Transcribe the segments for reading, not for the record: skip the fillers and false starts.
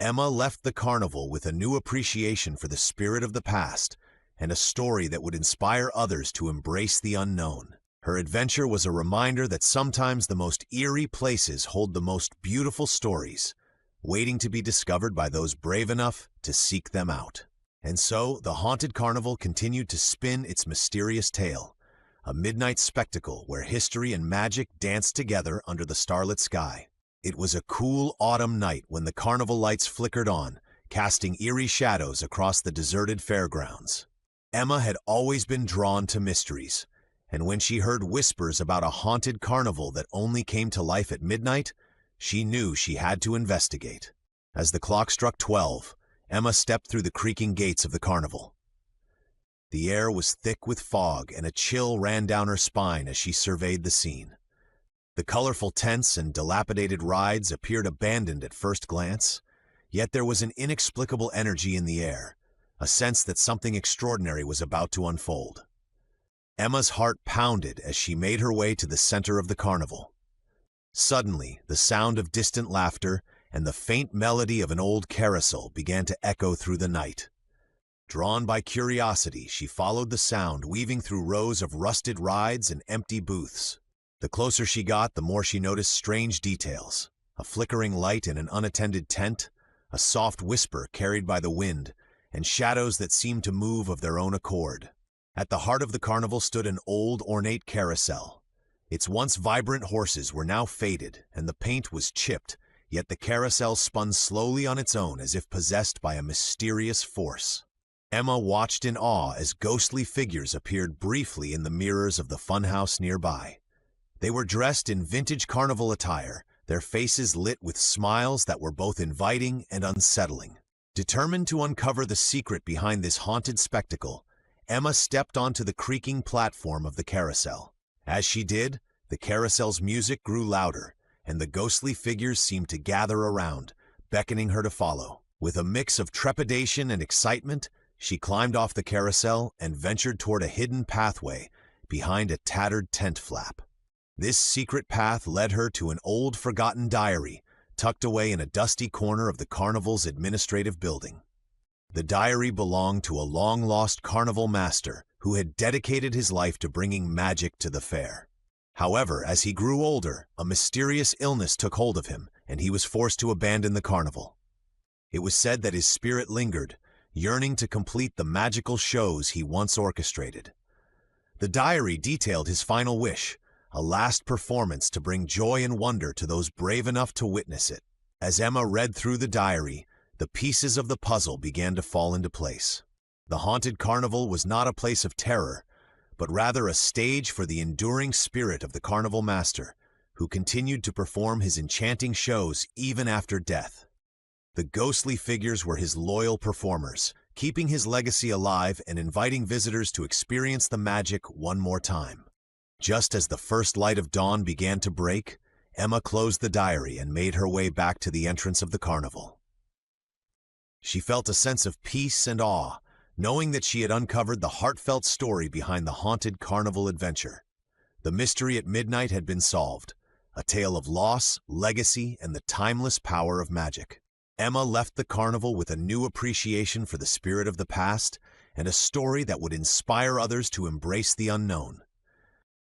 Emma left the carnival with a new appreciation for the spirit of the past and a story that would inspire others to embrace the unknown. Her adventure was a reminder that sometimes the most eerie places hold the most beautiful stories, waiting to be discovered by those brave enough to seek them out. And so, the haunted carnival continued to spin its mysterious tale, a midnight spectacle where history and magic danced together under the starlit sky. It was a cool autumn night when the carnival lights flickered on, casting eerie shadows across the deserted fairgrounds. Emma had always been drawn to mysteries, and when she heard whispers about a haunted carnival that only came to life at midnight, she knew she had to investigate. As the clock struck 12, Emma stepped through the creaking gates of the carnival. The air was thick with fog, and a chill ran down her spine as she surveyed the scene. The colorful tents and dilapidated rides appeared abandoned at first glance, yet there was an inexplicable energy in the air, a sense that something extraordinary was about to unfold. Emma's heart pounded as she made her way to the center of the carnival. Suddenly, the sound of distant laughter and the faint melody of an old carousel began to echo through the night. Drawn by curiosity, she followed the sound, weaving through rows of rusted rides and empty booths. The closer she got, the more she noticed strange details: a flickering light in an unattended tent, a soft whisper carried by the wind, and shadows that seemed to move of their own accord. At the heart of the carnival stood an old, ornate carousel. Its once vibrant horses were now faded, and the paint was chipped, yet the carousel spun slowly on its own as if possessed by a mysterious force. Emma watched in awe as ghostly figures appeared briefly in the mirrors of the funhouse nearby. They were dressed in vintage carnival attire, their faces lit with smiles that were both inviting and unsettling. Determined to uncover the secret behind this haunted spectacle, Emma stepped onto the creaking platform of the carousel. As she did, the carousel's music grew louder, and the ghostly figures seemed to gather around, beckoning her to follow. With a mix of trepidation and excitement, she climbed off the carousel and ventured toward a hidden pathway behind a tattered tent flap. This secret path led her to an old forgotten diary tucked away in a dusty corner of the carnival's administrative building. The diary belonged to a long-lost carnival master who had dedicated his life to bringing magic to the fair. However, as he grew older, a mysterious illness took hold of him, and he was forced to abandon the carnival. It was said that his spirit lingered, yearning to complete the magical shows he once orchestrated. The diary detailed his final wish, a last performance to bring joy and wonder to those brave enough to witness it. As Emma read through the diary, the pieces of the puzzle began to fall into place. The haunted carnival was not a place of terror, but rather a stage for the enduring spirit of the carnival master, who continued to perform his enchanting shows even after death. The ghostly figures were his loyal performers, keeping his legacy alive and inviting visitors to experience the magic one more time. Just as the first light of dawn began to break, Emma closed the diary and made her way back to the entrance of the carnival. She felt a sense of peace and awe, knowing that she had uncovered the heartfelt story behind the haunted carnival adventure. The mystery at midnight had been solved, a tale of loss, legacy, and the timeless power of magic. Emma left the carnival with a new appreciation for the spirit of the past and a story that would inspire others to embrace the unknown.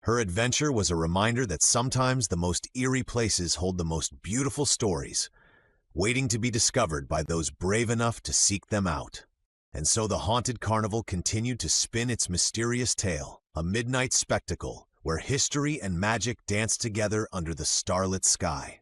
Her adventure was a reminder that sometimes the most eerie places hold the most beautiful stories, waiting to be discovered by those brave enough to seek them out. And so the haunted carnival continued to spin its mysterious tale, a midnight spectacle where history and magic danced together under the starlit sky.